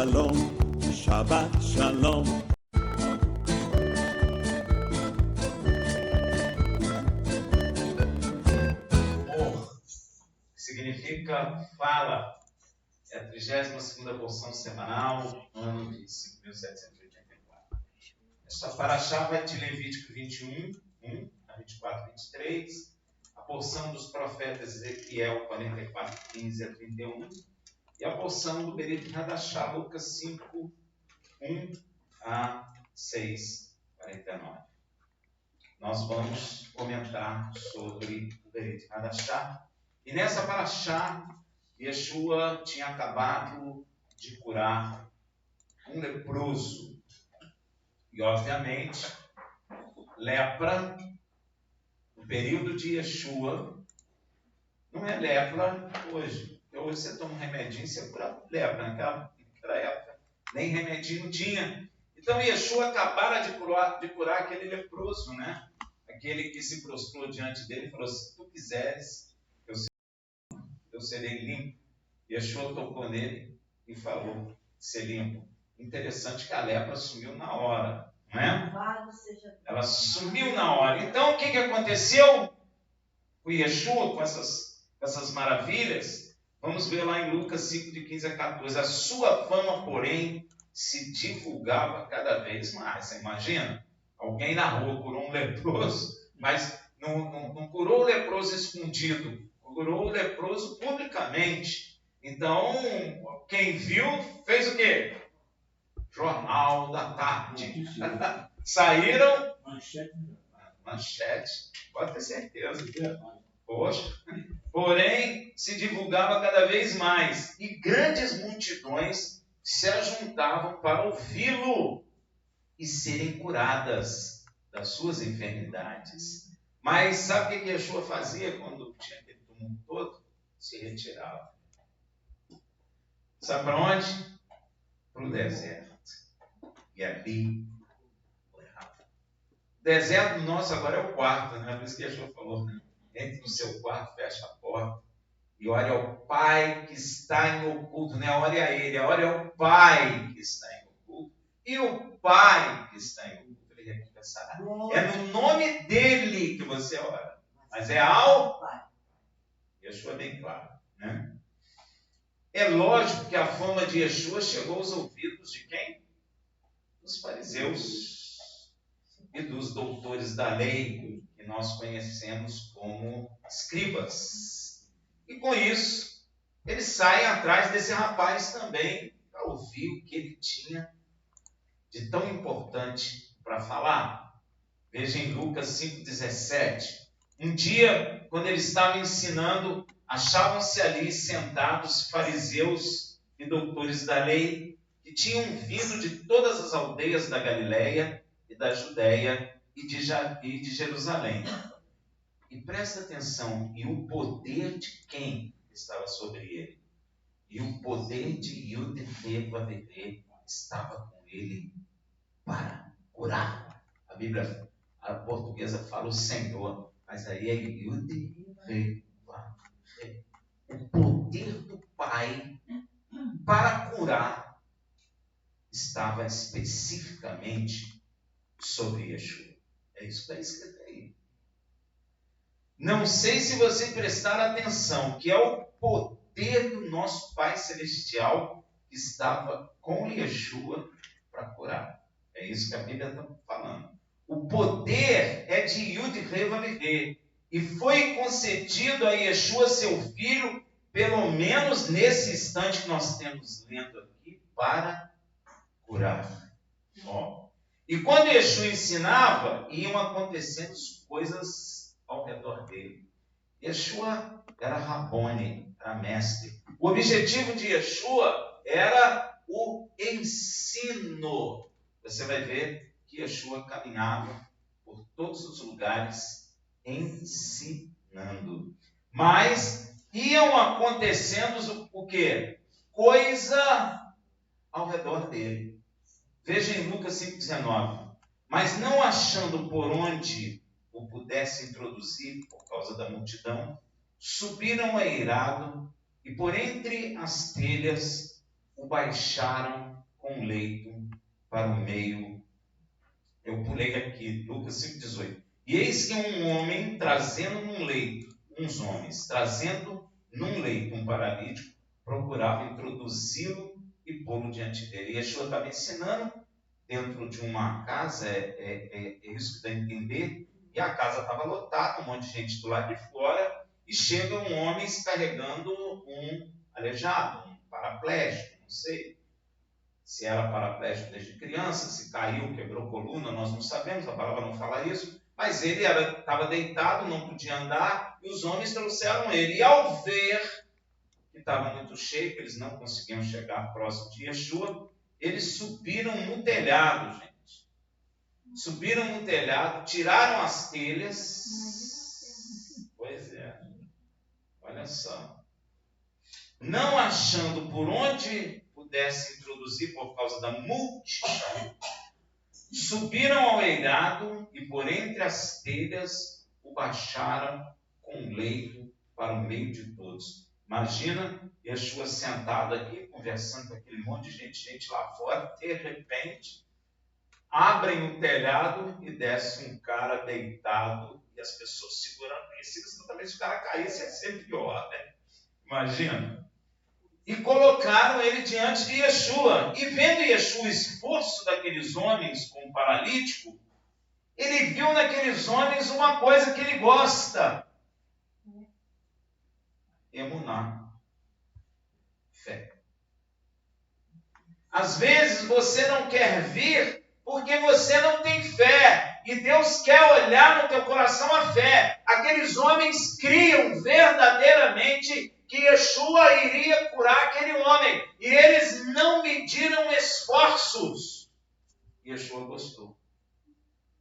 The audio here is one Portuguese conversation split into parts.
Shalom, Shabbat Shalom. Significa fala. É a 32ª porção semanal, ano de 5.784. Esta paraxá vai de Levítico 21, 1 a 24, 23. A porção dos profetas Ezequiel 44, 15 a 31. E a porção do Berit Hadashá, Lucas 5, 1 a 6, 49. Nós vamos comentar sobre o Berit Hadashá. E nessa paraxá, Yeshua tinha acabado de curar um leproso. E, obviamente, lepra, no período de Yeshua, não é lepra hoje. Porque hoje você toma um remedinho e você cura lepra. Naquela época, nem remedinho tinha. Então, Yeshua acabara de curar aquele leproso, né? Aquele que se prostrou diante dele e falou: se tu quiseres, eu serei limpo. Yeshua tocou nele e falou: ser limpo. Interessante que a lepra sumiu na hora, não é? Ela sumiu na hora. Então, o que aconteceu com Yeshua, com essas maravilhas? Vamos ver lá em Lucas 5, de 15 a 14. A sua fama, porém, se divulgava cada vez mais. Você imagina? Alguém na rua curou um leproso, mas não curou o leproso escondido, curou o leproso publicamente. Então, quem viu, fez o quê? Jornal da Tarde. Saíram? Manchete. Pode ter certeza. Poxa. Porém, se divulgava cada vez mais. E grandes multidões se ajuntavam para ouvi-lo e serem curadas das suas enfermidades. Mas sabe o que Yeshua fazia quando tinha aquele tumulto todo? Se retirava. Sabe para onde? Para o deserto. E ali orava. O deserto nosso agora é o quarto, né? Por isso que Yeshua falou, né? Entre no seu quarto, fecha a porta e ore ao Pai que está em oculto. Não é ore a Ele, é ore ao Pai que está em oculto. E o Pai que está em oculto, Ele recompensará. É no nome dEle que você ora. Mas é ao Pai. Yeshua é bem claro, né? É lógico que a fama de Yeshua chegou aos ouvidos de quem? Dos fariseus e dos doutores da lei, que nós conhecemos como escribas. E com isso, eles saem atrás desse rapaz também, para ouvir o que ele tinha de tão importante para falar. Veja em Lucas 5,17. Um dia, quando ele estava ensinando, achavam-se ali sentados fariseus e doutores da lei, que tinham vindo de todas as aldeias da Galileia e da Judéia e de Jerusalém. E presta atenção, e o poder de quem estava sobre ele? E o poder de Yud-Heh-Vav-Heh estava com ele para curar. A Bíblia, a portuguesa, fala o Senhor, mas aí é Yud-Heh-Vav-Heh. O poder do Pai para curar estava especificamente sobre Yeshua. É isso que está escrito aí. Não sei se você prestar atenção, que é o poder do nosso Pai Celestial que estava com Yeshua para curar. É isso que a Bíblia está falando. O poder é de Yud-Heh-Vav-Heh e foi concedido a Yeshua, seu filho, pelo menos nesse instante que nós temos lendo aqui, para curar. E quando Yeshua ensinava, iam acontecendo coisas ao redor dele. Yeshua era Rabboni, era mestre. O objetivo de Yeshua era o ensino. Você vai ver que Yeshua caminhava por todos os lugares ensinando. Mas iam acontecendo o quê? Coisa ao redor dele. Veja em Lucas 5,19. Mas não achando por onde o pudesse introduzir, por causa da multidão, subiram airado e por entre as telhas o baixaram com o leito para o meio. Eu pulei aqui, Lucas 5,18. E eis que uns homens trazendo num leito um paralítico, procuravam introduzi-lo e pô-lo diante dele. E Yeshua estava ensinando dentro de uma casa, é isso que dá a entender, e a casa estava lotada, um monte de gente do lado de fora, e chegam homens carregando um aleijado, um paraplégico, não sei se era paraplégico desde criança, se caiu, quebrou coluna, nós não sabemos, a palavra não fala isso, mas ele estava deitado, não podia andar, e os homens trouxeram ele. E ao ver que estava muito cheio, que eles não conseguiam chegar próximo de Yeshua, eles subiram no telhado, gente. Subiram no telhado, tiraram as telhas. Pois é, olha só. Não achando por onde pudesse introduzir por causa da multidão, subiram ao eirado e por entre as telhas o baixaram com um leito para o meio de todos. Imagina Yeshua sentado aqui, conversando com aquele monte de gente lá fora, de repente, abrem o telhado e desce um cara deitado e as pessoas segurando conhecidas, também se o cara caísse ia ser pior, né? Imagina. E colocaram ele diante de Yeshua. E vendo Yeshua o esforço daqueles homens com o paralítico, ele viu naqueles homens uma coisa que ele gosta. Emuná. Fé. Às vezes você não quer vir porque você não tem fé. E Deus quer olhar no teu coração a fé. Aqueles homens criam verdadeiramente que Yeshua iria curar aquele homem. E eles não mediram esforços. Yeshua gostou.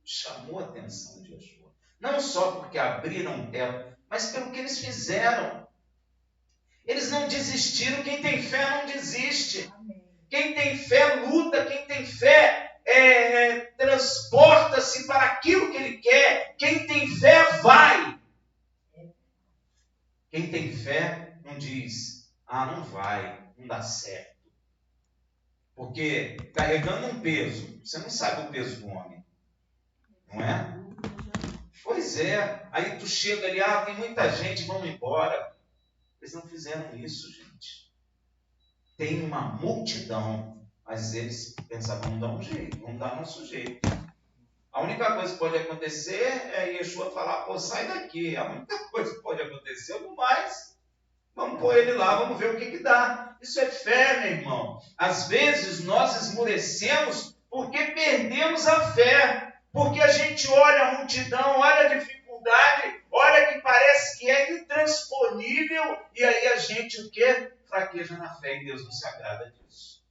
Chamou a atenção de Yeshua. Não só porque abriram o teto, mas pelo que eles fizeram. Eles não desistiram. Quem tem fé não desiste. Quem tem fé luta. Quem tem fé transporta-se para aquilo que ele quer. Quem tem fé vai. Quem tem fé não diz, não vai, não dá certo. Porque carregando um peso, você não sabe o peso do homem, não é? Pois é, aí tu chega ali, tem muita gente, vamos embora. Eles não fizeram isso, gente. Tem uma multidão, mas eles pensavam, vamos dar um jeito, vamos dar nosso jeito. A única coisa que pode acontecer é Yeshua falar, sai daqui. A única coisa que pode acontecer, no mais, vamos pôr ele lá, vamos ver o que dá. Isso é fé, meu irmão. Às vezes nós esmorecemos porque perdemos a fé. Porque a gente olha a multidão, olha a dificuldade, olha que parece que é intransponível, e aí a gente o quê? Fraqueja na fé, e Deus não se agrada disso.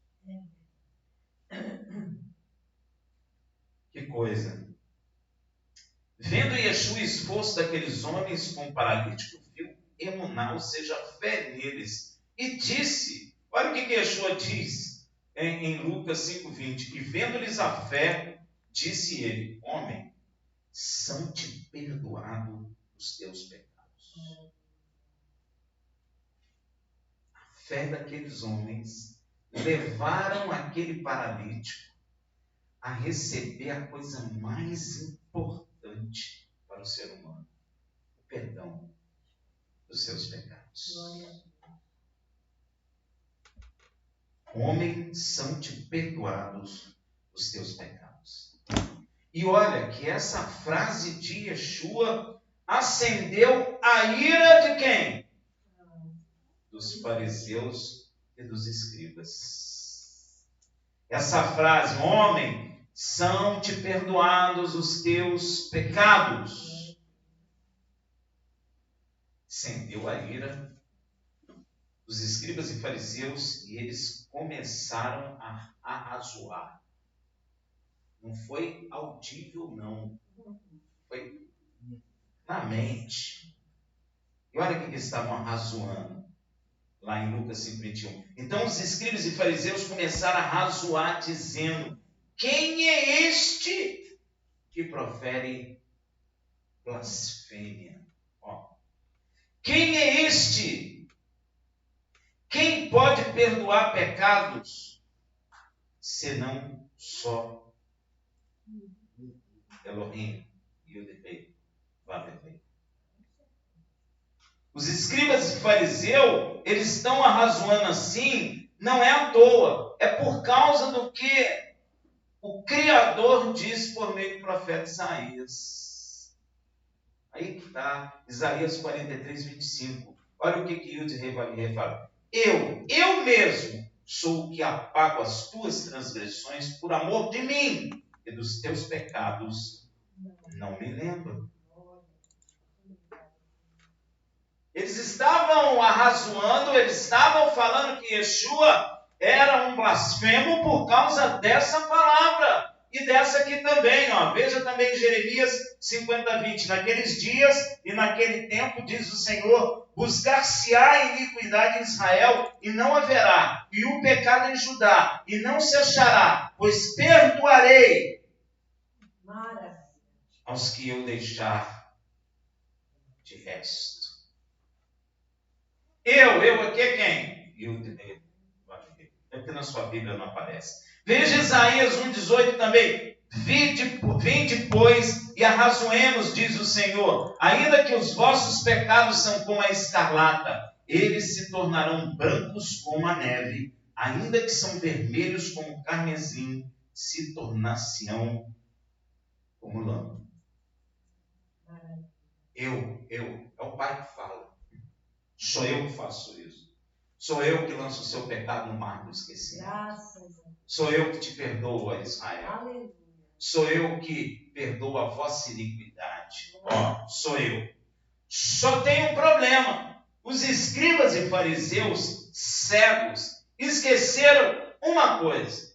Que coisa. Vendo Yeshua o esforço daqueles homens com o paralítico, viu emuná, ou seja, fé neles, e disse, olha o que Yeshua diz em Lucas 5,20, e vendo-lhes a fé, disse ele, homem, são-te perdoados os teus pecados. A fé daqueles homens levaram aquele paralítico a receber a coisa mais importante para o ser humano, o perdão dos seus pecados. Homem, são-te perdoados os teus pecados. E olha que essa frase de Yeshua acendeu a ira de quem? Dos fariseus e dos escribas. Essa frase, homem, são-te perdoados os teus pecados, acendeu a ira dos escribas e fariseus e eles começaram a arrazoar. Não foi audível, não. Foi na mente. E olha o que eles estavam arrazoando. Lá em Lucas 5,21. Então os escribas e fariseus começaram a arrazoar, dizendo, quem é este que profere blasfêmia? Quem é este? Quem pode perdoar pecados, senão só Elohim e o defeito. Os escribas e fariseus, eles estão arrazoando assim, não é à toa, é por causa do que o Criador diz por meio do profeta Isaías. Aí que está, Isaías 43, 25. Olha o que Yud Revavier fala. Eu mesmo sou o que apago as tuas transgressões por amor de mim, e dos teus pecados não me lembro. Eles estavam arrazoando, eles estavam falando que Yeshua era um blasfemo por causa dessa palavra. E dessa aqui também, ó. Veja também Jeremias 50, 20. Naqueles dias e naquele tempo, diz o Senhor, buscar-se-á iniquidade em Israel e não haverá, e o pecado em Judá e não se achará, pois perdoarei aos que eu deixar de resto. Eu aqui é quem? É porque na sua Bíblia não aparece. Veja Isaías 1,18 também. Vinde, pois, e arrazoemos, diz o Senhor. Ainda que os vossos pecados são como a escarlata, eles se tornarão brancos como a neve. Ainda que são vermelhos como o carmesim, se tornar-se-ão como lã. É o Pai que fala. Sou eu que faço isso. Sou eu que lanço o seu pecado no mar do esquecimento. Sou eu que te perdoo, Israel. Aleluia. Sou eu que perdoo a vossa iniquidade. Sou eu. Só tem um problema. Os escribas e fariseus cegos esqueceram uma coisa.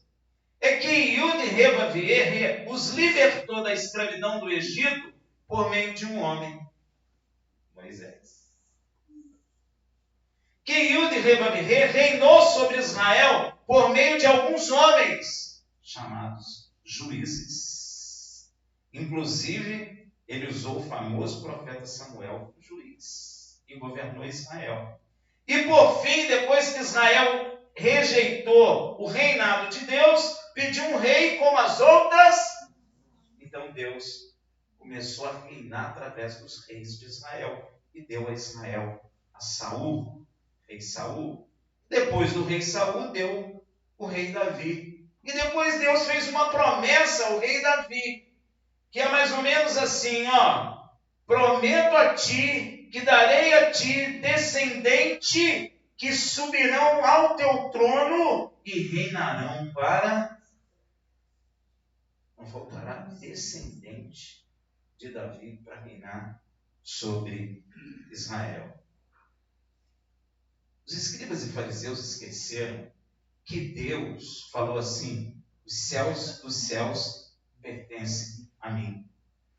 É que Yud Revavier os libertou da escravidão do Egito por meio de um homem, Moisés. Que Yud Revavier reinou sobre Israel por meio de alguns homens chamados juízes. Inclusive, ele usou o famoso profeta Samuel, juiz, e governou Israel. E por fim, depois que Israel rejeitou o reinado de Deus, pediu um rei como as outras. Então Deus começou a reinar através dos reis de Israel e deu a Israel a Saul, rei Saul. Depois do rei Saul deu o rei Davi. E depois Deus fez uma promessa ao rei Davi, que é mais ou menos assim, prometo a ti que darei a ti descendente que subirão ao teu trono e reinarão para... Não faltará descendente de Davi para reinar sobre Israel. Os escribas e fariseus esqueceram que Deus falou assim: os céus dos céus pertencem a mim.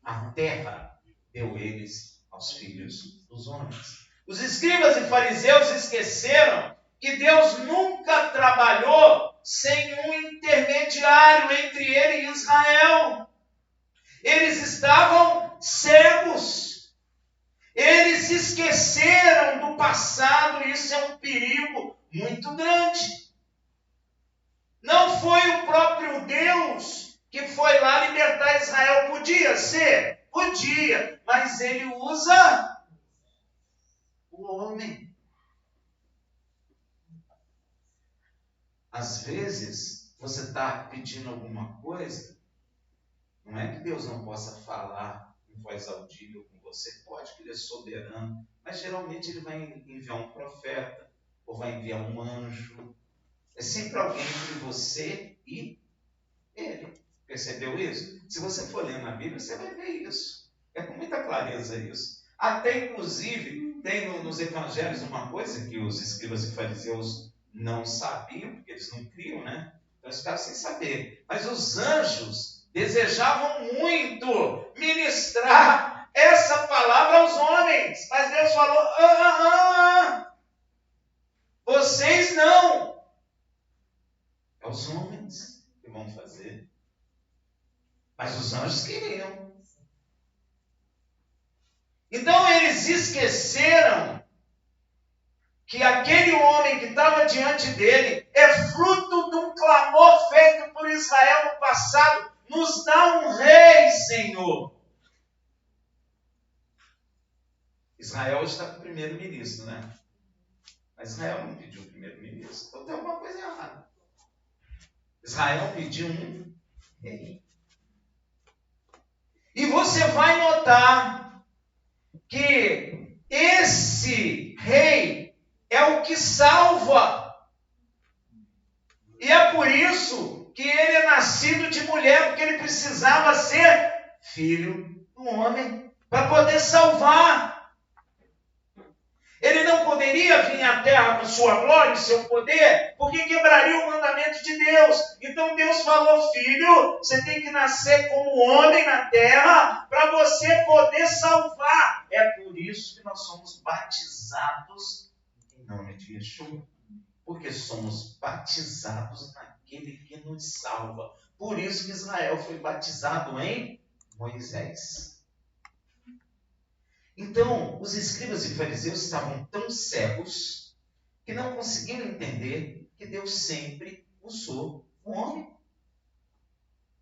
A terra deu eles aos filhos dos homens. Os escribas e fariseus esqueceram que Deus nunca trabalhou sem um intermediário entre ele e Israel. Eles estavam cegos. Eles esqueceram do passado, e isso é um perigo muito grande. Não foi o próprio Deus que foi lá libertar Israel. Podia ser? Podia, mas ele usa o homem. Às vezes, você está pedindo alguma coisa, não é que Deus não possa falar em voz audível com você, pode, que ele é soberano, mas geralmente ele vai enviar um profeta, ou vai enviar um anjo. É sempre alguém entre você e ele. Percebeu isso? Se você for ler na Bíblia, você vai ver isso. É com muita clareza isso. Até, inclusive, tem nos evangelhos uma coisa que os escribas e fariseus não sabiam, porque eles não criam, né? Então eles ficaram sem saber. Mas os anjos desejavam muito ministrar essa palavra aos homens. Mas Deus falou, vocês não. É os homens que vão fazer. Mas os anjos queriam. Então eles esqueceram que aquele homem que está estava diante dele é fruto de um clamor feito por Israel no passado. Nos dá um rei, Senhor. Israel está com o primeiro-ministro, né? Mas Israel não pediu o primeiro-ministro. Então tem alguma coisa errada. Israel pediu um rei. E você vai notar que esse rei é o que salva. E é por isso que ele é nascido de mulher, porque ele precisava ser filho do homem para poder salvar. Ele não poderia vir à terra com sua glória e seu poder, porque quebraria o mandamento de Deus. Então Deus falou: filho, você tem que nascer como homem na terra para você poder salvar. É por isso que nós somos batizados em nome de Yeshua. Porque somos batizados naquele que nos salva. Por isso que Israel foi batizado em Moisés. Então, os escribas e fariseus estavam tão cegos que não conseguiam entender que Deus sempre usou o homem.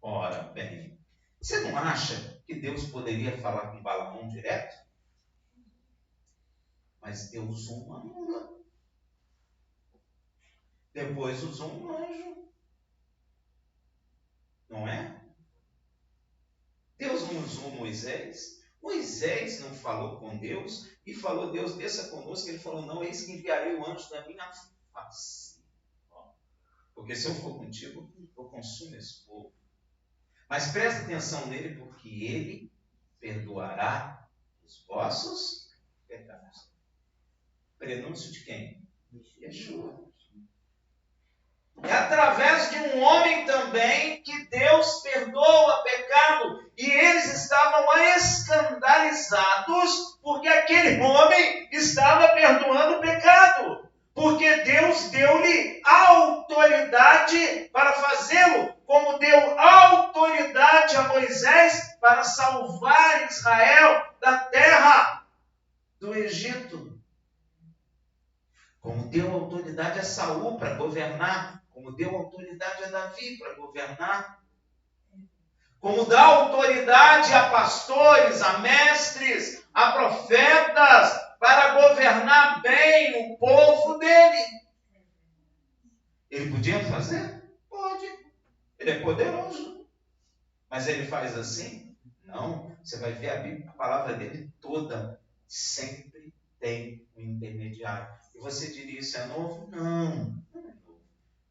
Ora bem, você não acha que Deus poderia falar com Balaão direto? Mas Deus usou uma mula. Depois usou um anjo. Não é? Deus não usou Moisés. Moisés não falou com Deus e falou: Deus, desça conosco. Ele falou: não, eis que enviarei o anjo da minha face. Porque se eu for contigo, eu consumo esse povo. Mas presta atenção nele, porque ele perdoará os vossos pecados. Prenúncio de quem? Yeshua. É através de um homem também que Deus perdoa pecado. E eles estavam escandalizados porque aquele homem estava perdoando o pecado. Porque Deus deu-lhe autoridade para fazê-lo, como deu autoridade a Moisés para salvar Israel da terra do Egito. Como deu autoridade a Saul para governar, como deu autoridade a Davi para governar, como dá autoridade a pastores, a mestres, a profetas, para governar bem o povo dele. Ele podia fazer? Pode. Ele é poderoso. Mas ele faz assim? Não. Você vai ver a palavra dele toda. Sempre tem um intermediário. E você diria: isso é novo? Não. Não é novo.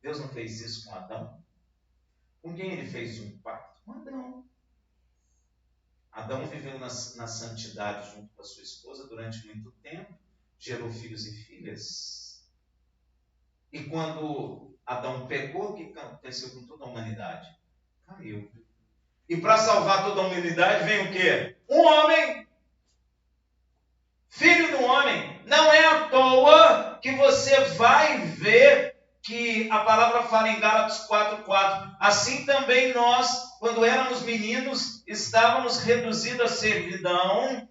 Deus não fez isso com Adão? Com quem ele fez um pacto? Com Adão. Adão viveu na santidade junto com a sua esposa durante muito tempo, gerou filhos e filhas. E quando Adão pecou, o que aconteceu com toda a humanidade? Caiu. E para salvar toda a humanidade vem o quê? Um homem. Filho do homem. Não é à toa que você vai ver que a palavra fala em Gálatas 4:4. Assim também nós, quando éramos meninos, estávamos reduzidos à servidão.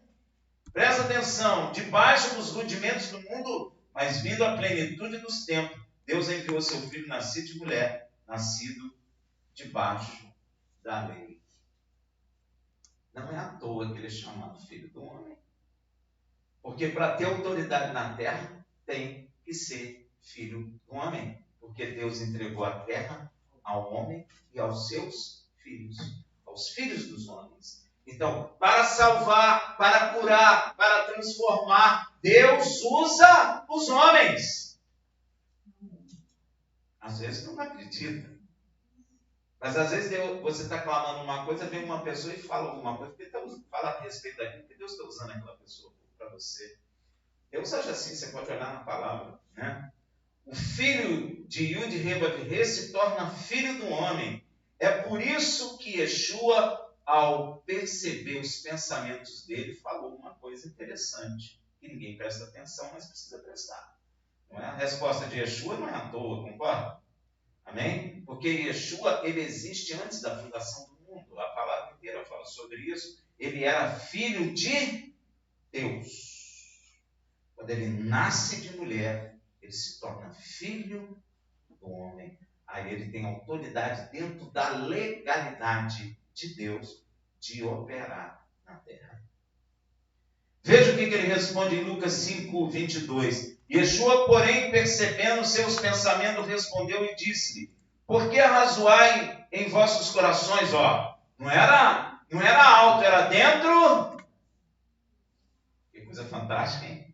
Presta atenção, debaixo dos rudimentos do mundo, mas vindo à plenitude dos tempos, Deus enviou seu filho nascido de mulher, nascido debaixo da lei. Não é à toa que ele é chamado filho do homem. Porque para ter autoridade na terra, tem que ser filho do homem. Porque Deus entregou a terra ao homem e aos seus filhos, aos filhos dos homens. Então, para salvar, para curar, para transformar, Deus usa os homens. Às vezes não acredita. Mas às vezes você está clamando uma coisa, vem uma pessoa e fala alguma coisa, fala a respeito daquilo que Deus está usando aquela pessoa para você. Deus age assim, você pode olhar na palavra, né? O filho de Yud Re se torna filho do homem. É por isso que Yeshua, ao perceber os pensamentos dele, falou uma coisa interessante, que ninguém presta atenção, mas precisa prestar. Não é? A resposta de Yeshua não é à toa, concorda? Amém? Porque Yeshua, ele existe antes da fundação do mundo. A palavra inteira fala sobre isso. Ele era filho de Deus. Quando ele nasce de mulher, ele se torna filho do homem. Aí ele tem autoridade dentro da legalidade de Deus de operar na terra. Veja o que ele responde em Lucas 5, 22. Yeshua, porém, percebendo seus pensamentos, respondeu e disse-lhe: por que arrazoai em vossos corações? Não era alto, era dentro. Que coisa fantástica, hein?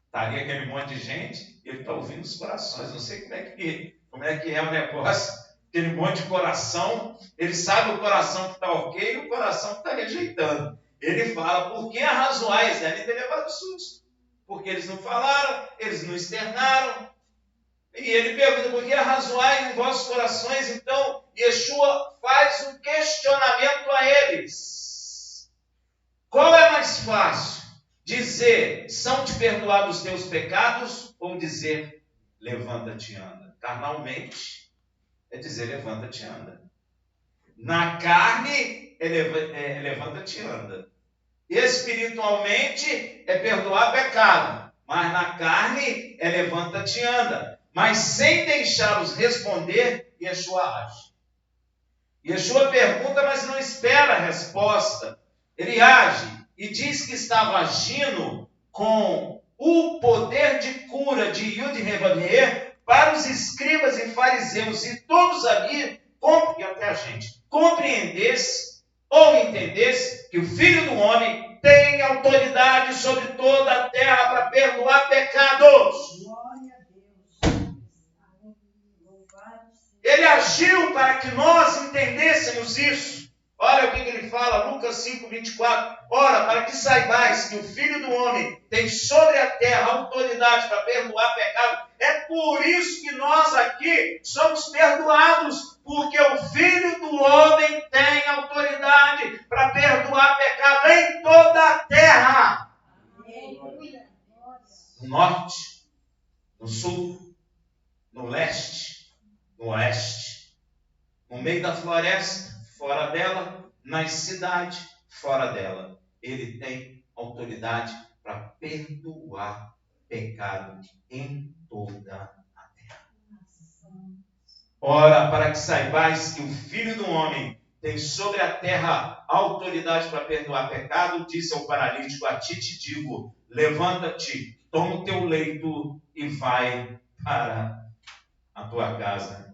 Está ali aquele monte de gente e ele está ouvindo os corações. Não sei como é que é o negócio. Aquele monte de coração, ele sabe o coração que está ok e o coração que está rejeitando. Ele fala: por que arrazoais? Devem ter levado susto. Porque eles não falaram, eles não externaram. E ele pergunta: por que arrazoais em vossos corações? Então, Yeshua faz um questionamento a eles. Qual é mais fácil? Dizer: são-te perdoados os teus pecados? Ou dizer: levanta-te e anda? Carnalmente, é dizer: levanta-te e anda. Na carne, é levanta-te e anda. Espiritualmente, é perdoar pecado. Mas na carne, é levanta-te e anda. Mas sem deixá-los responder, Yeshua age. Yeshua pergunta, mas não espera a resposta. Ele age e diz que estava agindo com o poder de cura de Yud-Heh-Vav-Heh para os escribas e fariseus e todos ali, e até a gente, compreendesse ou entendesse que o Filho do Homem tem autoridade sobre toda a terra para perdoar pecados. Ele agiu para que nós entendêssemos isso. Olha o que ele fala, Lucas 5, 24. Ora, para que saibais que o Filho do Homem tem sobre a terra autoridade para perdoar pecado, é por isso que nós aqui somos perdoados, porque o Filho do Homem tem autoridade para perdoar pecado em toda a terra. No norte, no sul, no leste, no oeste, no meio da floresta, fora dela, nas cidades, fora dela. Ele tem autoridade para perdoar pecado em toda a terra. Ora, para que saibais que o Filho do Homem tem sobre a terra autoridade para perdoar pecado, disse ao paralítico: a ti te digo, levanta-te, toma o teu leito e vai para a tua casa.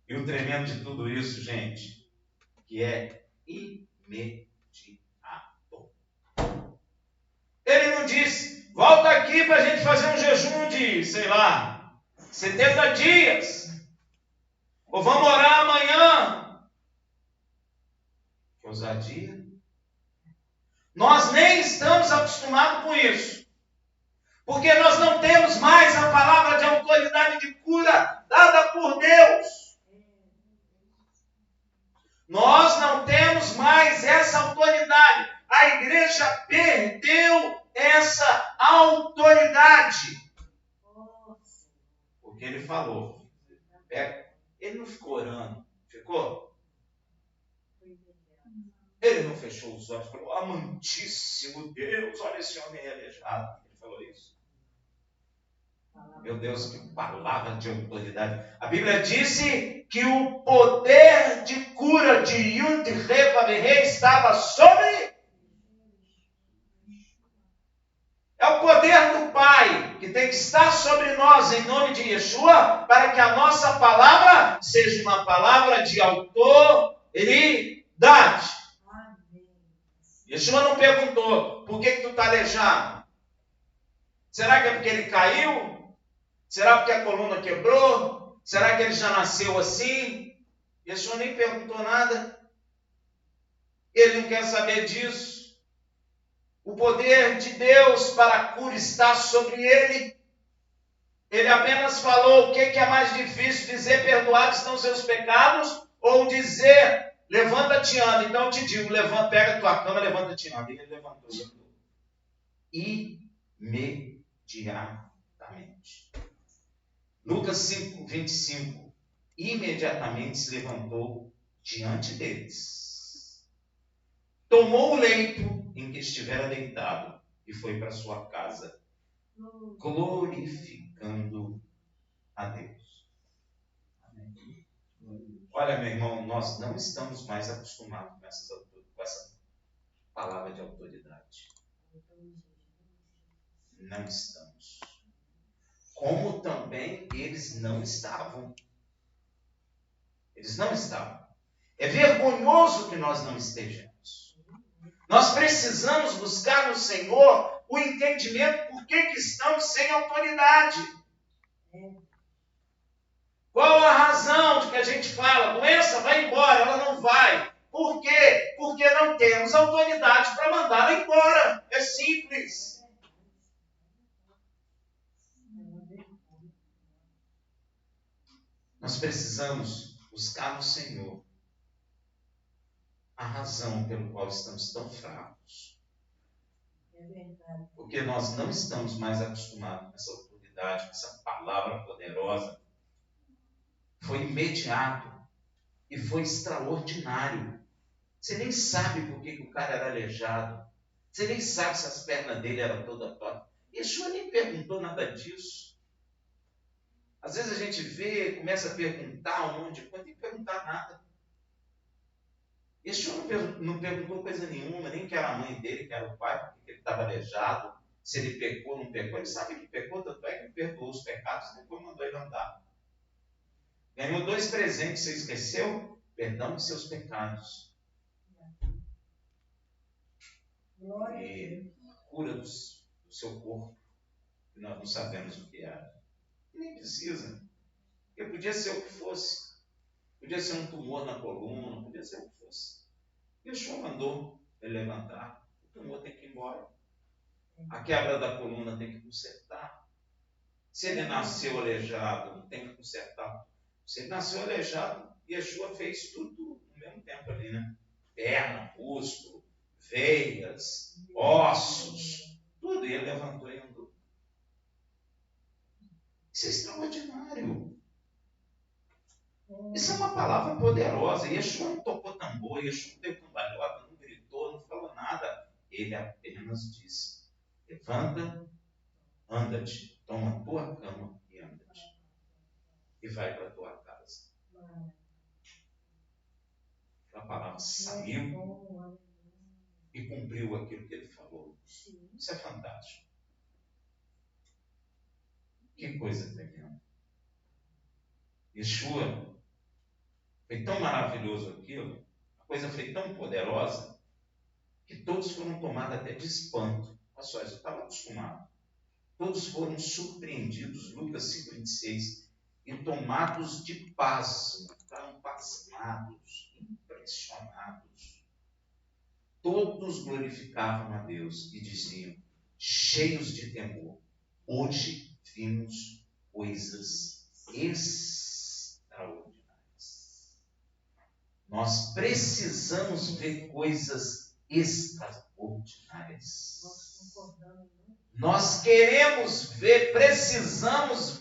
E o tremendo de tudo isso, gente, que é imediato. Ele não disse: volta aqui para a gente fazer um jejum de, 70 dias. Ou vamos orar amanhã. Que ousadia. Nós nem estamos acostumados com isso. Porque nós não temos mais a palavra de autoridade de cura dada por Deus. Nós não temos mais essa autoridade. A igreja perdeu essa autoridade. Porque ele falou. Ele não ficou orando. Ficou? Ele não fechou os olhos e falou: amantíssimo Deus, olha esse homem aleijado. Ele falou isso. Meu Deus, que palavra de autoridade. A Bíblia disse que o poder de cura de Yud-Heh-Vav-Heh estava sobre. É o poder do Pai que tem que estar sobre nós em nome de Yeshua, para que a nossa palavra seja uma palavra de autoridade. Yeshua não perguntou: por que tu está aleijado? Será que é porque ele caiu? Será porque a coluna quebrou? Será que ele já nasceu assim? Yeshua nem perguntou nada. Ele não quer saber disso. O poder de Deus para a cura está sobre ele. Ele apenas falou: o que é mais difícil, dizer perdoados estão seus pecados, ou dizer levanta-te e anda? Então eu te digo, levanta, pega a tua cama, levanta-te e anda. E ele levantou. Imediatamente. Lucas 5, 25. Imediatamente se levantou diante deles. Tomou o leito em que estivera deitado e foi para sua casa. glorificando a Deus. Amém. Olha, meu irmão, nós não estamos mais acostumados com essa palavra de autoridade. Não estamos. Como também eles não estavam. Eles não estavam. É vergonhoso que nós não estejamos. Nós precisamos buscar no Senhor o entendimento por que estamos sem autoridade. Qual a razão de que a gente fala, a doença vai embora, ela não vai. Por quê? Porque não temos autoridade para mandá-la embora. É simples. Nós precisamos buscar no Senhor a razão pelo qual estamos tão fracos. Porque nós não estamos mais acostumados com essa autoridade, com essa palavra poderosa. Foi imediato e foi extraordinário. Você nem sabe por que o cara era aleijado. Você nem sabe se as pernas dele eram todas tortas. Yeshua nem perguntou nada disso. Às vezes a gente vê, começa a perguntar um monte de coisa, não tem que perguntar nada. Yeshua não perguntou coisa nenhuma, nem que era a mãe dele, que era o pai, porque ele estava aleijado, se ele pecou ou não pecou. Ele sabe que pecou, tanto é que ele perdoou os pecados e depois mandou ele andar. Ganhou 2 presentes, você esqueceu? Perdão de seus pecados. E cura do seu corpo, que nós não sabemos o que era. Nem precisa. Porque podia ser o que fosse. Podia ser um tumor na coluna, podia ser o que fosse. Yeshua mandou ele levantar. O tumor tem que ir embora. A quebra da coluna tem que consertar. Se ele nasceu aleijado, tem que consertar. Se ele nasceu aleijado, Yeshua fez tudo no mesmo tempo ali, né? Perna, músculo, veias, ossos, tudo. E ele levantou e andou. Isso é extraordinário. Isso é uma palavra poderosa. Yeshua não tocou tambor, Yeshua não deu cambalhota, não gritou, não falou nada. Ele apenas disse: levanta, anda-te, toma a tua cama e anda-te. E vai para a tua casa. A palavra saiu e cumpriu aquilo que ele falou. Isso é fantástico. Que coisa tremenda. Yeshua, foi tão maravilhoso aquilo, a coisa foi tão poderosa, que todos foram tomados até de espanto. Olha só, eu estava acostumado. Todos foram surpreendidos, Lucas 5,26, e tomados de pasmo, estavam pasmados, impressionados. Todos glorificavam a Deus e diziam, cheios de temor, hoje vimos coisas extraordinárias. Nós precisamos ver coisas extraordinárias. Nós queremos ver, precisamos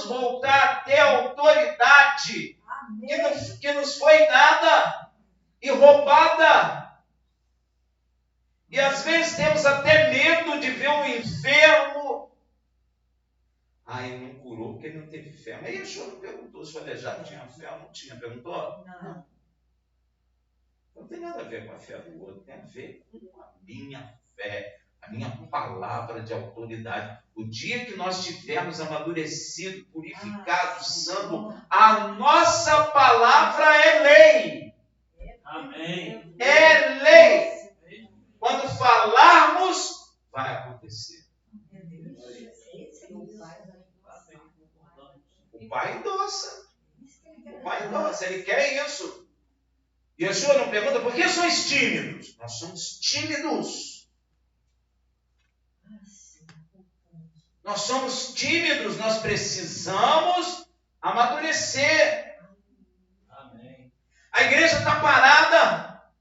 voltar a ter a autoridade que nos foi dada e roubada. E às vezes temos até medo de ver um enfermo. Ele não curou porque ele não teve fé. Mas Yeshua não perguntou se o aleijado tinha fé ou não tinha. Perguntou? Não. Não tem nada a ver com a fé do outro. Tem a ver com a minha fé, a minha palavra de autoridade. O dia que nós tivermos amadurecido, purificado, santo, a nossa palavra é lei. Amém. É lei. Quando falarmos, vai acontecer. O Pai endossa. O Pai endossa. Ele quer isso. E Yeshua não pergunta, por que sois tímidos? Nós somos tímidos. Nós somos tímidos. Nós precisamos amadurecer. Amém. A igreja está parada.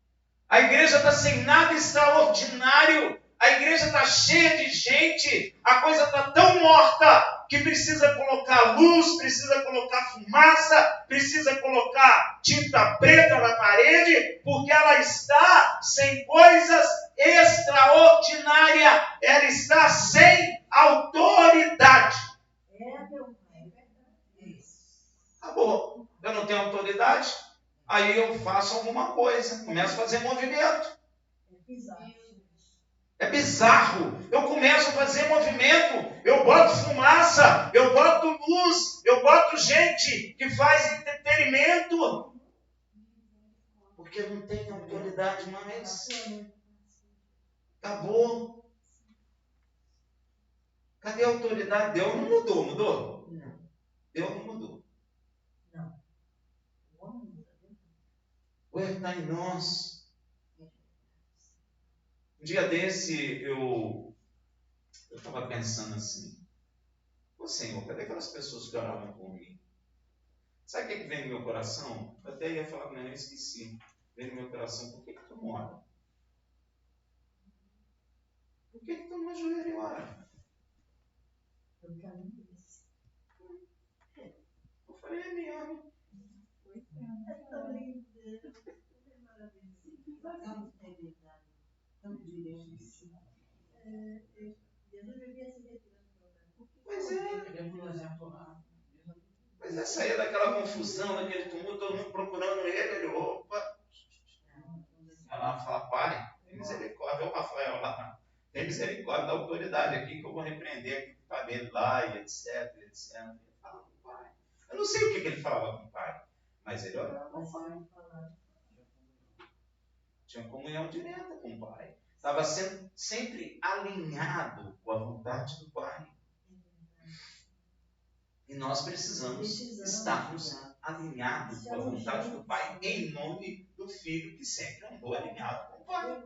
A igreja está sem nada extraordinário. A igreja está cheia de gente. A coisa está tão morta que precisa colocar luz, precisa colocar fumaça, precisa colocar tinta preta na parede, porque ela está sem coisas extraordinárias, ela está sem autoridade. Acabou. Eu não tenho autoridade, aí eu faço alguma coisa, começo a fazer movimento. É bizarro. Eu começo a fazer movimento, eu boto fumaça, eu boto luz, eu boto gente que faz entretenimento. Porque não tem autoridade mais. Acabou. Cadê a autoridade? Deus não mudou, mudou? Não. Deus não mudou. Não. O erro está em nós. Um dia desse, eu estava pensando assim, ô Senhor, cadê aquelas pessoas que oravam por mim? Sabe o que vem no meu coração? Eu até ia falar, mas eu esqueci. Vem no meu coração, por que tu não ora? Por que tu não ajoelha e ora? Eu falei, é mesmo. É tão lindo. Pois é, saía daquela confusão, daquele tumulto, todo mundo procurando ele, opa. Ela fala, pai, tem misericórdia, o Rafael lá, tem misericórdia da autoridade aqui, que eu vou repreender aqui que está dele lá, e etc, etc. Ele fala com o pai. Eu não sei o que ele falava com o pai, mas ele orava com o pai. Tinha comunhão direta com o pai. Estava sempre alinhado com a vontade do pai. E nós precisamos estarmos alinhados com a vontade do pai, em nome do Filho que sempre andou alinhado com o pai.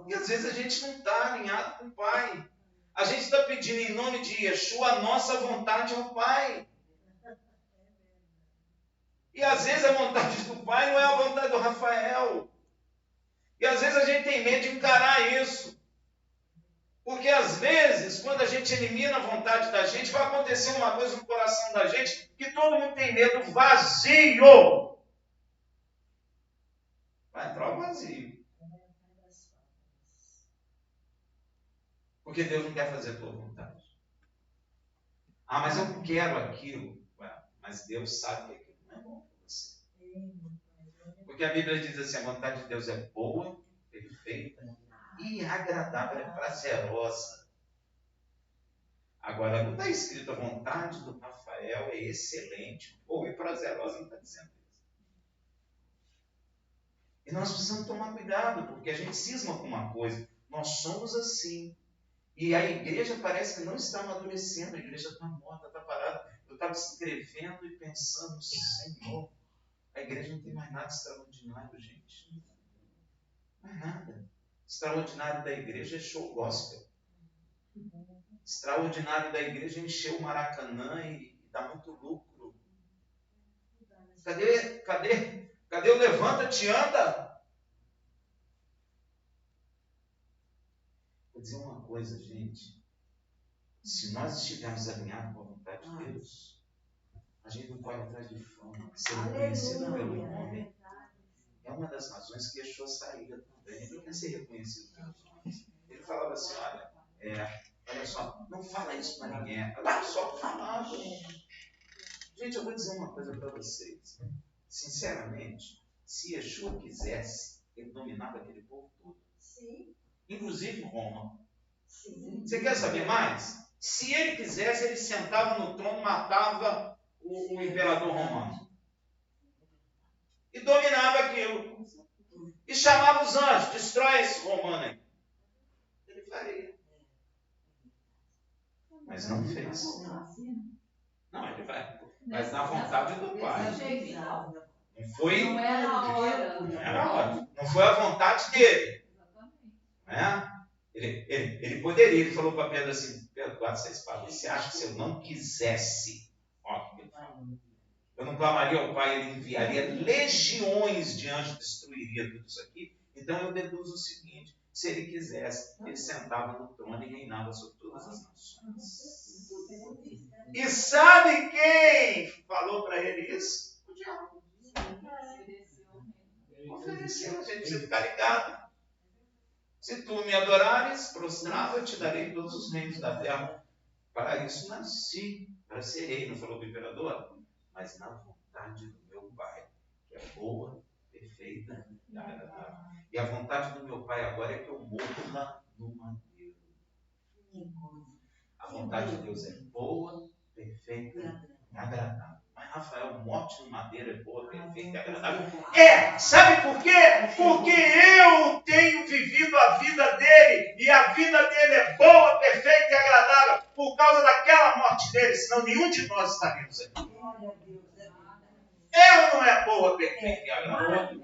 E às vezes a gente não está alinhado com o pai. A gente está pedindo em nome de Yeshua a nossa vontade ao pai. E às vezes a vontade do pai não é a vontade do Rafael. E às vezes a gente tem medo de encarar isso. Porque às vezes, quando a gente elimina a vontade da gente, vai acontecer uma coisa no coração da gente que todo mundo tem medo, vazio. Vai entrar o vazio. Porque Deus não quer fazer a tua vontade. Ah, mas eu quero aquilo. Ué, mas Deus sabe que aquilo não é bom para você. Porque a Bíblia diz assim, a vontade de Deus é boa, perfeita e agradável, é prazerosa. Agora, não está escrito a vontade do Rafael é excelente, boa e prazerosa, não está dizendo isso. E nós precisamos tomar cuidado, porque a gente cisma com uma coisa. Nós somos assim. E a igreja parece que não está amadurecendo, a igreja está morta, está parada. Eu estava escrevendo e pensando, Senhor, a igreja não tem mais nada extraordinário, gente. Mais nada. Extraordinário da igreja é show gospel. Extraordinário da igreja é encher o Maracanã e dar muito lucro. Cadê o levanta-te, anda? Vou dizer uma coisa, gente. Se nós estivermos alinhados com a vontade de Deus, a gente não corre atrás de fama, ser reconhecido pelo nome. É uma das razões que Yeshua saía também. Ele não quer ser reconhecido pelos nomes. Ele falava assim, olha só, não fala isso para ninguém. Ela só falava. Gente, eu vou dizer uma coisa para vocês. Sinceramente, se Yeshua quisesse, ele dominava aquele povo todo. Sim. Inclusive Roma. Sim. Você quer saber mais? Se ele quisesse, ele sentava no trono e matava o imperador romano. E dominava aquilo. E chamava os anjos, destrói esse romano aí. Ele faria. Mas não fez. Não, ele vai. Mas na vontade do Pai. Não foi. Não era a hora. Não era a hora. Não foi a vontade dele. Né? Ele poderia, ele falou para Pedro assim, Pedro, guarda essa espada. Você acha que se eu não quisesse, eu não clamaria ao Pai, ele enviaria legiões de anjos, destruiria tudo isso aqui? Então eu deduzo o seguinte, Se ele quisesse, ele sentava no trono e reinava sobre todas as nações. E sabe quem falou para ele isso? O diabo. Ofereceu, a gente precisa ficar ligado. Se tu me adorares, prostrado, eu te darei todos os reinos da terra. Para isso nasci, para ser rei, não falou do imperador, mas na vontade do meu Pai, que é boa, perfeita e agradável. E a vontade do meu Pai agora é que eu morra no madeiro. A vontade de Deus é boa, perfeita e agradável. Mas, Rafael, morte no madeiro é boa, perfeita e agradável? Sabe por quê? Porque eu tenho vivido a vida dele, e a vida dele é boa, perfeita e agradável, por causa daquela morte dele, senão nenhum de nós estaríamos aqui. Eu não é boa, perfeita e agradável.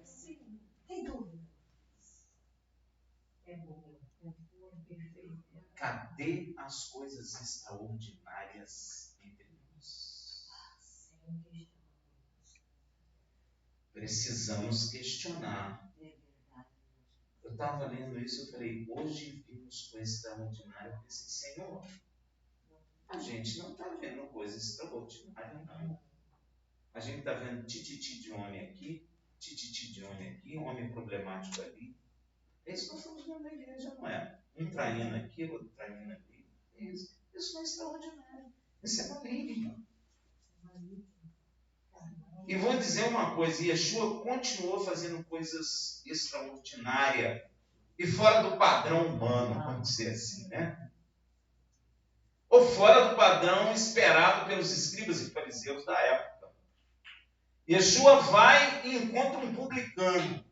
Sem dúvida. É boa, perfeita. Cadê as coisas extraordinárias entre nós? Precisamos questionar. Eu estava lendo isso, eu falei, hoje vimos coisa extraordinária. Eu pensei, Senhor, a gente não está vendo coisa extraordinária, não. A gente está vendo tititi de homem aqui, tititi de homem aqui, um homem problemático ali. É isso que nós estamos vendo na igreja, não é? Um traindo aqui, outro traindo ali. Isso não é extraordinário. Isso é maligno. E vou dizer uma coisa, Yeshua continuou fazendo coisas extraordinárias e fora do padrão humano, vamos dizer assim, né? Ou fora do padrão esperado pelos escribas e fariseus da época. Yeshua vai e encontra um publicano.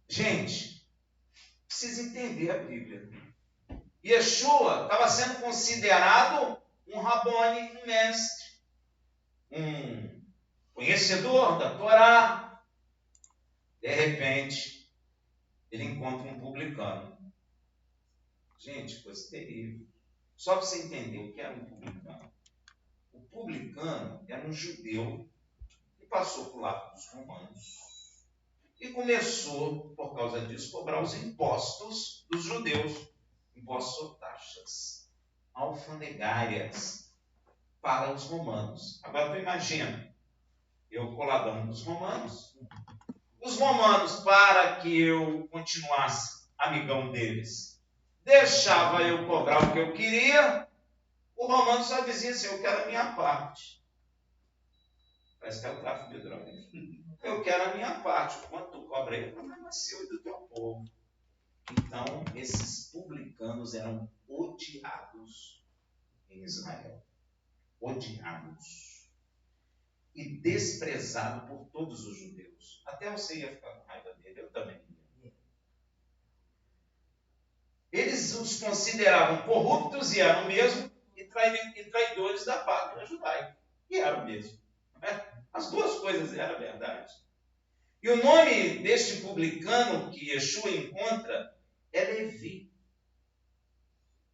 Gente, precisa entender a Bíblia. Yeshua estava sendo considerado um rabone, um mestre, um conhecedor da Torá. De repente, ele encontra um publicano. Gente, coisa terrível. Só para você entender o que era um publicano. O publicano era um judeu que passou para o lado dos romanos e começou, por causa disso, a cobrar os impostos dos judeus. Impostos ou taxas alfandegárias para os romanos. Agora tu imagina, eu coladão dos romanos. Os romanos, para que eu continuasse amigão deles, deixava eu cobrar o que eu queria, o romano só dizia assim, eu quero a minha parte. Parece que é o tráfico de drogas. Eu quero a minha parte. Quanto tu cobra aí, o problema é seu e do teu povo. Então, esses publicanos eram odiados em Israel. Odiados. E desprezados por todos os judeus. Até você ia ficar com raiva dele, eu também ia. Eles os consideravam corruptos e eram mesmo, e traidores da pátria judaica. E eram mesmo. As duas coisas eram verdade. E o nome deste publicano que Yeshua encontra é Levi.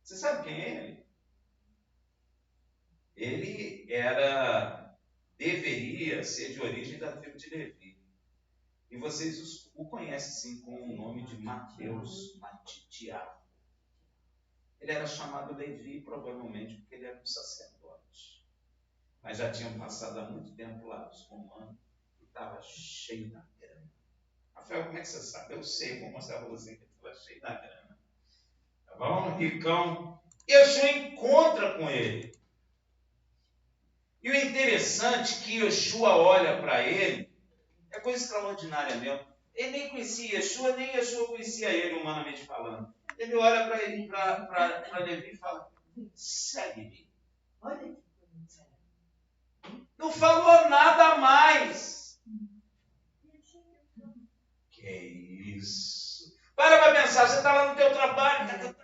Você sabe quem é ele? Ele deveria ser de origem da tribo de Levi. E vocês o conhecem sim com o nome de Mateus Matitiago. Ele era chamado Levi provavelmente porque ele era um sacerdote. Mas já tinham passado há muito tempo lá dos romanos e estava cheio da grana. Rafael, como é que você sabe? Eu sei, vou mostrar para você que estava cheio da grana. Tá bom? Ricão. Yeshua encontra com ele. E o interessante é que Yeshua olha para ele, é coisa extraordinária mesmo. Ele nem conhecia Yeshua, nem Yeshua conhecia ele, humanamente falando. Ele olha para ele, para Levi e fala, segue-me. Olha. Não falou nada mais. Que isso? Para pensar, você está lá no teu trabalho,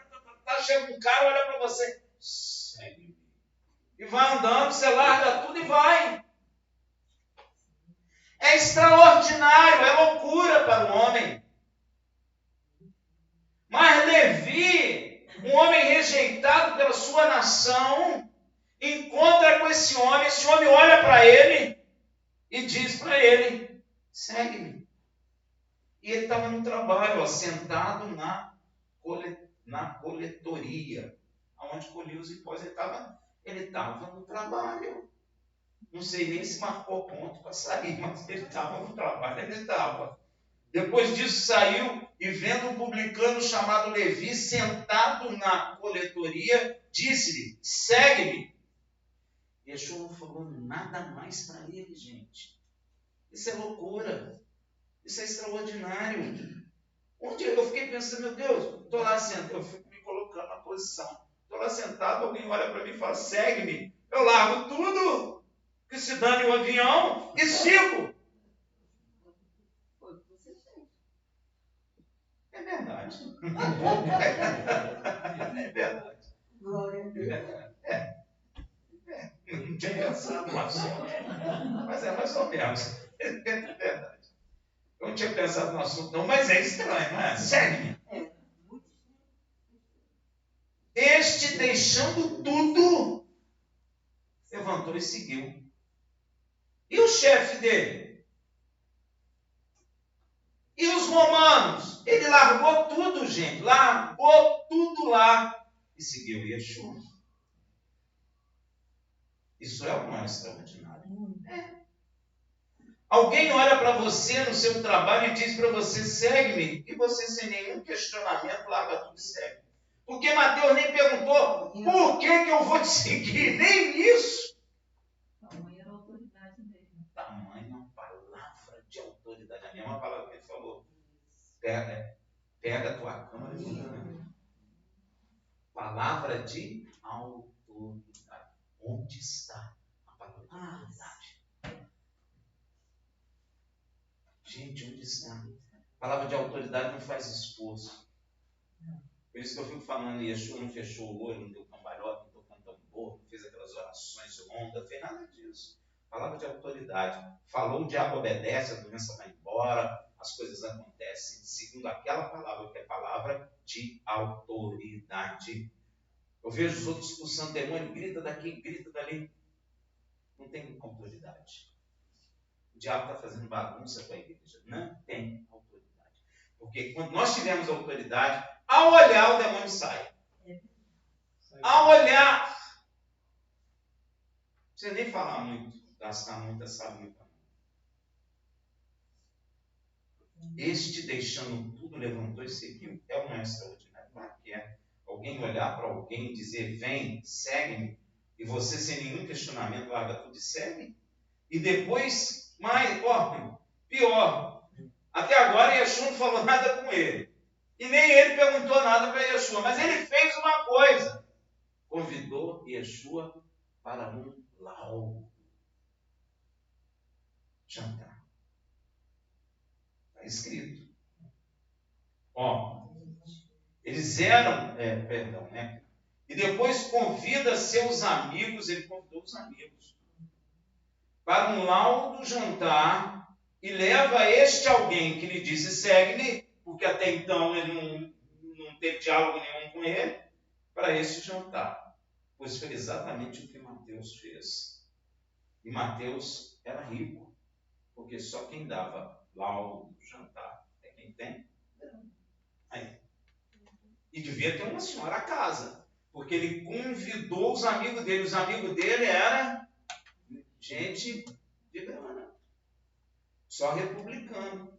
chega um cara, olha para você, segue-me. E vai andando, você larga tudo e vai. É extraordinário, é loucura para o homem. Mas Levi, um homem rejeitado pela sua nação, encontra com esse homem olha para ele e diz para ele, segue-me. E ele estava no trabalho, ó, sentado na coletoria, onde colhia os impostos. Ele estava no trabalho. Não sei nem se marcou ponto para sair, mas ele estava no trabalho, ele estava. Depois disso saiu e vendo um publicano chamado Levi sentado na coletoria, disse-lhe, segue-me. Yeshua não falou nada mais para ele, gente. Isso é loucura. Isso é extraordinário. Um dia eu fiquei pensando, meu Deus, estou lá sentado, eu fico me colocando na posição. Estou lá sentado, alguém olha para mim e fala, segue-me. Eu largo tudo, que se dane o avião, e sigo. Foi o que você fez. É verdade. É verdade. Glória a Deus. Não tinha pensado no assunto. Mas é mais ou menos. É verdade. Eu não tinha pensado no assunto, não, mas é estranho, não é? Segue-me. É, muito Este, deixando tudo, levantou e seguiu. E o chefe dele? E os romanos? Ele largou tudo, gente. Largou tudo lá e seguiu Yeshua. Isso é o mais extraordinário. Alguém olha para você no seu trabalho e diz para você, segue-me, e você sem nenhum questionamento larga tudo e segue. Porque Mateus nem perguntou, por que eu vou te seguir? Nem isso. tamanho era autoridade mesmo. Tamanha palavra de autoridade. A mesma palavra que ele falou. Pega a tua câmera e liga. Palavra de autoridade. Onde está a palavra de autoridade? Gente, onde está? A palavra de autoridade não faz esforço. Por isso que eu fico falando, Yeshua não fechou o olho, não deu cambalhota, não tocou tambor, não fez aquelas orações longas, não fez nada disso. Palavra de autoridade. Falou, o diabo obedece, a doença vai embora, as coisas acontecem segundo aquela palavra, que é palavra de autoridade. Eu vejo os outros expulsando demônio, grita daqui, grita dali. Não tem autoridade. O diabo está fazendo bagunça com a igreja. Não tem autoridade. Porque quando nós tivermos autoridade, ao olhar o demônio sai. Ao olhar, não precisa nem falar muito, gastar muita saliva. Este, deixando tudo, levantou e seguiu. É um extraordinário. Claro que é. Alguém olhar para alguém e dizer, vem, segue-me, e você sem nenhum questionamento larga tudo e segue. E depois, pior. Até agora Yeshua não falou nada com ele. E nem ele perguntou nada para Yeshua. Mas ele fez uma coisa. Convidou Yeshua para um laudo. Jantar. Está escrito. Eles eram, né? E depois convida seus amigos, ele convidou os amigos, para um laudo jantar, e leva este alguém que lhe disse, segue-me, porque até então ele não teve diálogo nenhum com ele, para este jantar. Pois foi exatamente o que Mateus fez. E Mateus era rico, porque só quem dava laudo jantar é quem tem. Aí. E devia ter uma senhora a casa, porque ele convidou os amigos dele. Os amigos dele eram gente de grana, só republicano.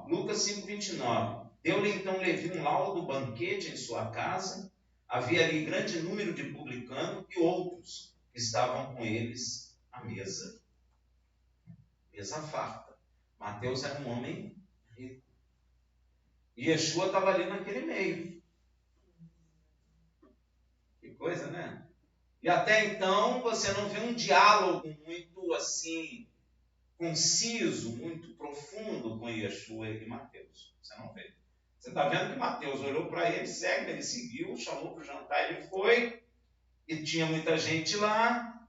Lucas 5,29. Deu-lhe então Levi um laudo banquete em sua casa. Havia ali grande número de publicanos e outros que estavam com eles à mesa. Mesa farta. Mateus era um homem rico. E Yeshua estava ali naquele meio. Que coisa, né? E até então você não vê um diálogo muito assim, conciso, muito profundo com Yeshua e Mateus. Você não vê. Você está vendo que Mateus olhou para ele, segue, ele seguiu, chamou para o jantar, ele foi, e tinha muita gente lá.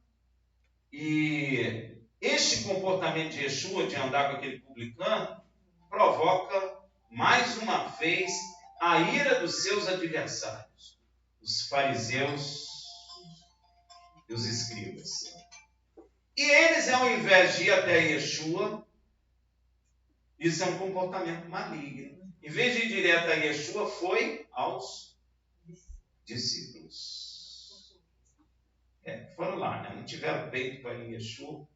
E este comportamento de Yeshua, de andar com aquele publicano, provoca mais uma vez a ira dos seus adversários, os fariseus e os escribas. E eles, ao invés de ir até Yeshua, Isso é um comportamento maligno. Em vez de ir direto a Yeshua, foi aos discípulos. Foram lá, né? Não tiveram peito para ir em Yeshua.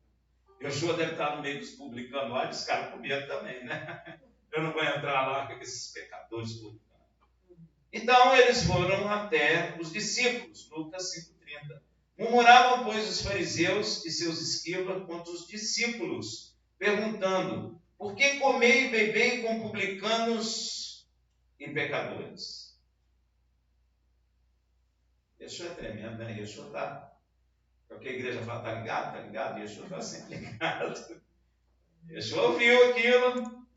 Yeshua deve estar no meio dos publicanos lá, e os caras com medo também, né? Eu não vou entrar lá com esses pecadores publicanos. Então eles foram até os discípulos, Lucas 5,30. Murmuravam, pois, os fariseus e seus escribas contra os discípulos, perguntando: por que comei e bebei com publicanos e pecadores? Yeshua é tremendo, né? Yeshua está. É o que a igreja fala, está ligado? Está ligado? Yeshua está sempre ligado. Yeshua ouviu aquilo.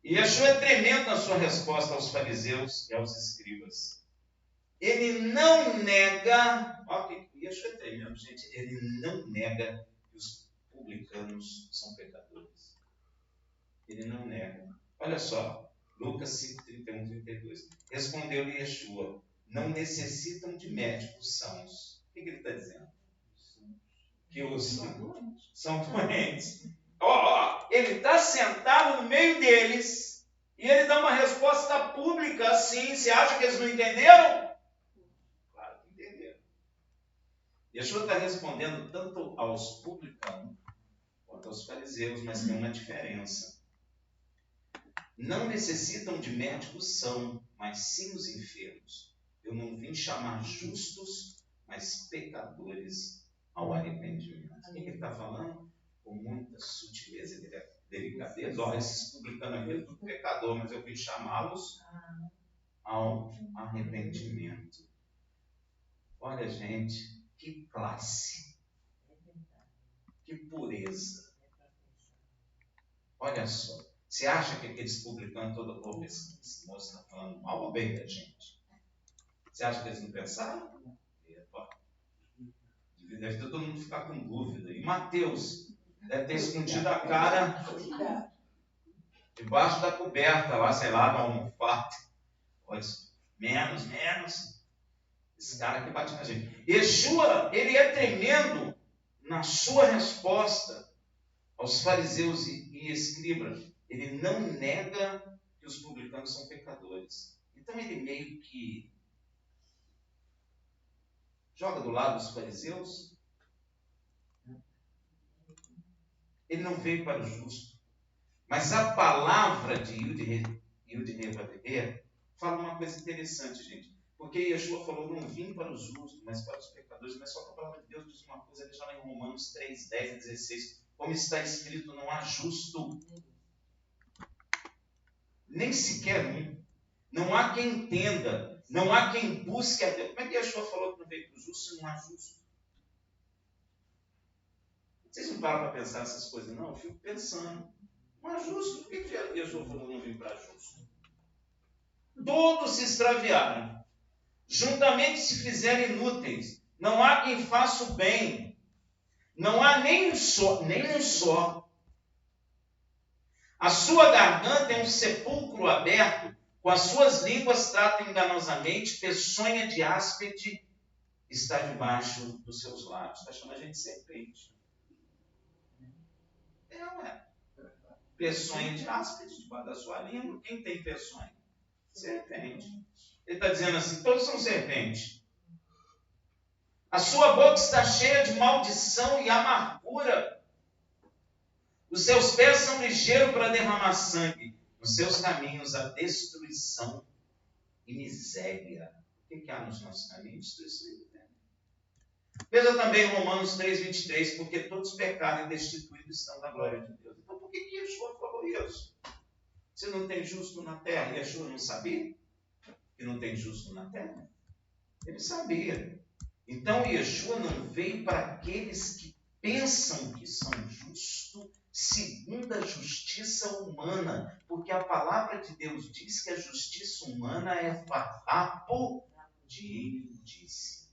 E Yeshua é tremendo na sua resposta aos fariseus e aos escribas. Ele não nega. Olha que Yeshua é tremendo, gente. Ele não nega que os publicanos são pecadores. Ele não nega. Olha só, Lucas 5, 31, 32. Respondeu-lhe Yeshua: não necessitam de médicos sãos. O que ele está dizendo? Que os são doentes. Ele está sentado no meio deles e ele dá uma resposta pública assim. Você acha que eles não entenderam? Claro que entenderam. Yeshua está respondendo tanto aos publicanos quanto aos fariseus, mas tem uma diferença. Não necessitam de médicos são, mas sim os enfermos. Eu não vim chamar justos, mas pecadores ao arrependimento. O que ele está falando? Com muita sutileza e delicadeza. Olha, esses publicanos aqui é tudo pecador, mas eu vim chamá-los ao arrependimento. Olha, gente, que classe, que pureza. Olha só, você acha que aqueles publicanos, todo povo, esse moço está falando mal ou bem da gente? Você acha que eles não pensaram? Deve todo mundo ficar com dúvida. E Mateus deve ter escondido a cara debaixo da coberta lá, sei lá, na almofada. Menos. Esse cara que bate na gente. Yeshua, ele é tremendo na sua resposta aos fariseus e escribas. Ele não nega que os publicanos são pecadores. Então ele meio que joga do lado dos fariseus. Ele não veio para o justo. Mas a palavra de Yud-Heh fala uma coisa interessante, gente. Porque Yeshua falou, não vim para os justos, mas para os pecadores. Mas só que a palavra de Deus diz uma coisa, ele já lá em Romanos 3, 10 e 16. Como está escrito, não há justo, nem sequer um. Não há quem entenda, não há quem busque a Deus. Como é que Yeshua falou que não veio para os justos e não há justo? Vocês não param para pensar essas coisas, não? Eu fico pensando. Não há justo. Por que Yeshua falou que não veio para justo? Todos se extraviaram. Juntamente se fizeram inúteis. Não há quem faça o bem. Não há nem um só. A sua garganta é um sepulcro aberto. Com as suas línguas trata enganosamente. Peçonha de áspide está debaixo dos seus lábios. Está chamando a gente de serpente. Peçonha de áspide debaixo da sua língua. Quem tem peçonha? Serpente. Ele está dizendo assim, todos são serpentes. A sua boca está cheia de maldição e amargura. Os seus pés são ligeiros para derramar sangue. Nos seus caminhos há destruição e miséria. O que há nos nossos caminhos? Destruição e miséria. Veja também Romanos 3, 23, porque todos pecaram e destituídos estão da glória de Deus. Então por que Yeshua falou isso? Se não tem justo na terra, Yeshua não sabia que não tem justo na terra? Ele sabia. Então Yeshua não veio para aqueles que pensam que são justos segundo a justiça humana, porque a palavra de Deus diz que a justiça humana é farrapo de imundícia.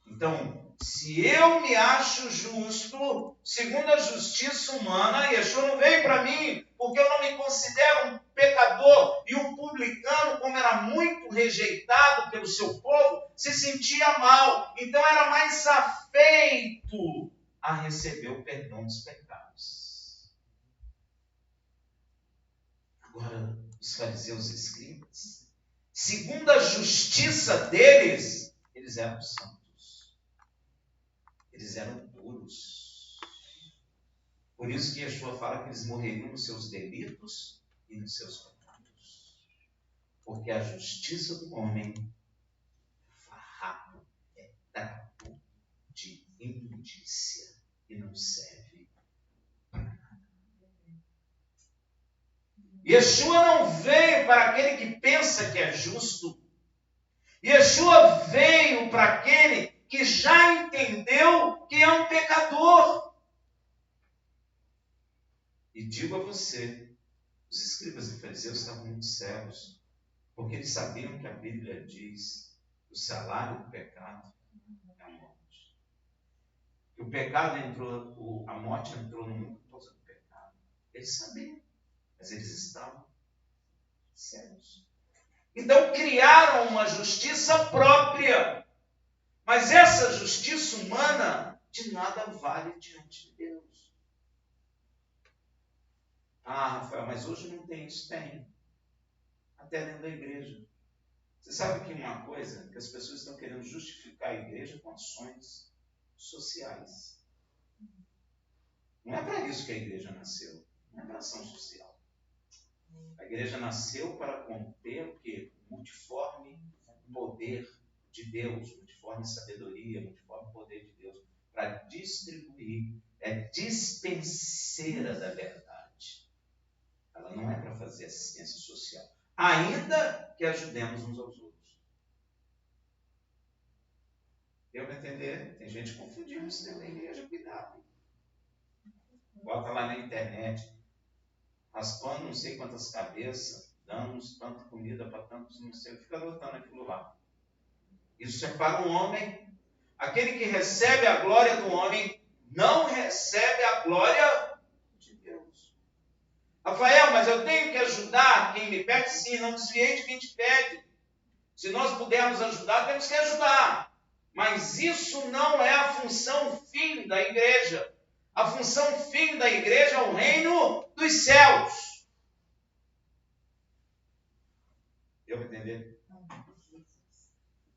Então, se eu me acho justo, segundo a justiça humana, Yeshua não veio para mim, porque eu não me considero um pecador. E o publicano, como era muito rejeitado pelo seu povo, se sentia mal. Então era mais afeito a receber o perdão dos pecados. Agora, os fariseus e escribas, segundo a justiça deles, eles eram santos. Eles eram puros. Por isso que Yeshua fala que eles morreriam nos seus delitos e nos seus pecados. Porque a justiça do homem farrapo, é trapo de imundícia e não serve para nada. Yeshua não veio para aquele que pensa que é justo. Yeshua veio para aquele que já entendeu que é um pecador. E digo a você, os escribas e fariseus estavam muito cegos, porque eles sabiam que a Bíblia diz que o salário do pecado é a morte. Que o pecado entrou, a morte entrou no mundo por causa do pecado. Eles sabiam, mas eles estavam cegos. Então criaram uma justiça própria. Mas essa justiça humana de nada vale diante de Deus. Ah, Rafael, mas hoje não tem isso. Tem. Até dentro da igreja. Você sabe que uma coisa, que as pessoas estão querendo justificar a igreja com ações sociais. Não é para isso que a igreja nasceu. Não é para ação social. A igreja nasceu para conter o quê? Multiforme poder de Deus, multiforme sabedoria, multiforme poder de Deus, para distribuir, é dispenseira da verdade. Ela não é para fazer assistência social, ainda que ajudemos uns aos outros. Deu para entender? Tem gente confundindo isso dentro da igreja, cuidado. Bota lá na internet, raspando não sei quantas cabeças, dando tanta comida para tantos, não sei, fica lotando aquilo lá. Isso é para o homem. Aquele que recebe a glória do homem não recebe a glória de Deus. Rafael, mas eu tenho que ajudar quem me pede? Sim, não desviei de quem te pede. Se nós pudermos ajudar, temos que ajudar. Mas isso não é a função fim da igreja. A função fim da igreja é o reino dos céus. Deu para entender?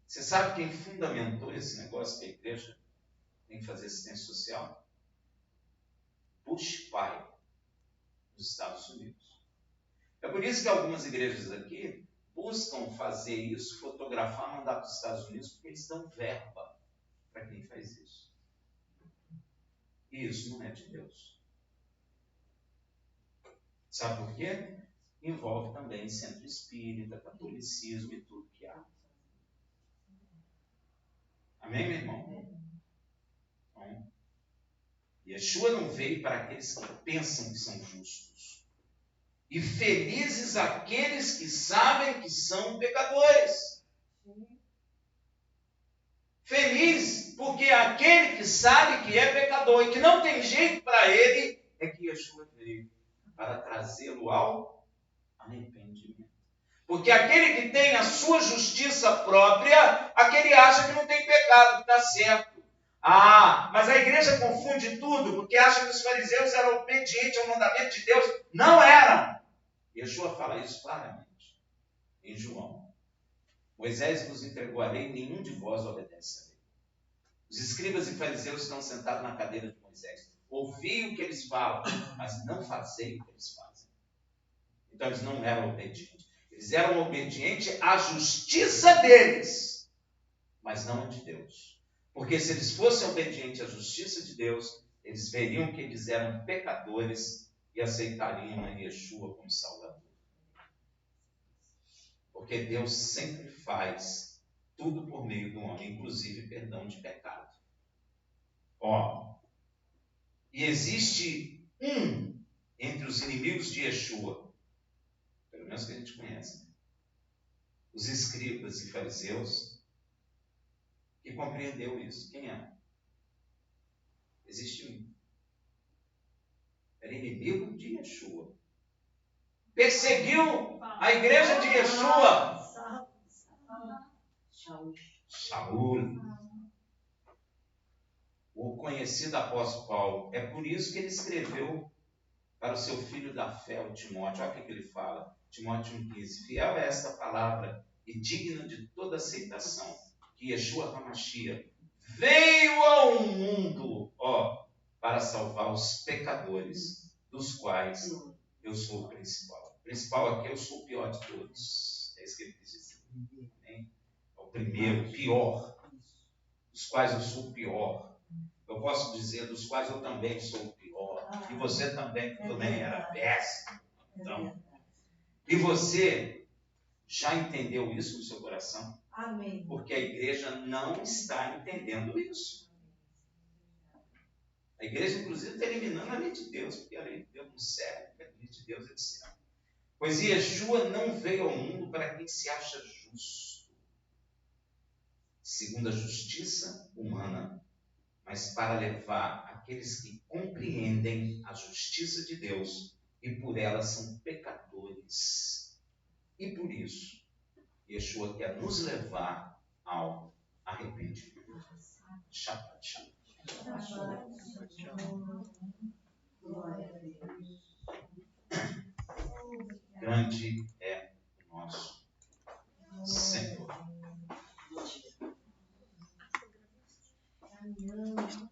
Você sabe quem fundamentou esse negócio que a igreja tem que fazer assistência social? Bush pai, nos Estados Unidos. É por isso que algumas igrejas aqui buscam fazer isso, fotografar, mandar para os Estados Unidos, porque eles dão verba para quem faz isso. E isso não é de Deus. Sabe por quê? Envolve também centro espírita, catolicismo e tudo que há. Amém, meu irmão? Então, Yeshua não veio para aqueles que pensam que são justos. E felizes aqueles que sabem que são pecadores. Feliz porque aquele que sabe que é pecador e que não tem jeito para ele, é que Yeshua veio para trazê-lo ao arrependimento. Porque aquele que tem a sua justiça própria, aquele acha que não tem pecado, que está certo. Ah, mas a igreja confunde tudo, porque acha que os fariseus eram obedientes ao mandamento de Deus. Não eram. Yeshua fala isso claramente em João. Moisés vos entregou a lei, nenhum de vós obedece a lei. Os escribas e fariseus estão sentados na cadeira de Moisés. Ouvi o que eles falam, mas não fazei o que eles fazem. Então eles não eram obedientes. Eles eram obedientes à justiça deles, mas não a de Deus. Porque se eles fossem obedientes à justiça de Deus, eles veriam que eles eram pecadores e aceitariam a Yeshua como Salvador. Porque Deus sempre faz tudo por meio do homem, inclusive perdão de pecado. E existe um entre os inimigos de Yeshua, pelo menos que a gente conhece, os escribas e fariseus, que compreendeu isso. Quem é? Existe um. Era inimigo de Yeshua. Perseguiu a igreja de Yeshua. Shaul. O conhecido apóstolo Paulo. É por isso que ele escreveu para o seu filho da fé, o Timóteo. Olha o que ele fala. Timóteo 1,15. Fiel é esta palavra e digna de toda aceitação, que Yeshua HaMashiach veio ao mundo, para salvar os pecadores, dos quais eu sou o principal. O principal aqui, eu sou o pior de todos. É isso que ele quis dizer. Amém? É o primeiro, pior. Dos quais eu sou o pior. Eu posso dizer, dos quais eu também sou o pior. E você também era péssimo. Então, e você já entendeu isso no seu coração? Amém. Porque a igreja não está entendendo isso. A igreja, inclusive, está eliminando a lei de Deus, porque a lei de Deus não serve, porque a lei de Deus é de céu. Pois Yeshua não veio ao mundo para quem se acha justo, segundo a justiça humana, mas para levar aqueles que compreendem a justiça de Deus e por ela são pecadores. E por isso, Yeshua quer nos levar ao arrependimento. Shabbat shalom. Glória a Deus. Grande é o nosso Senhor. Caminhando.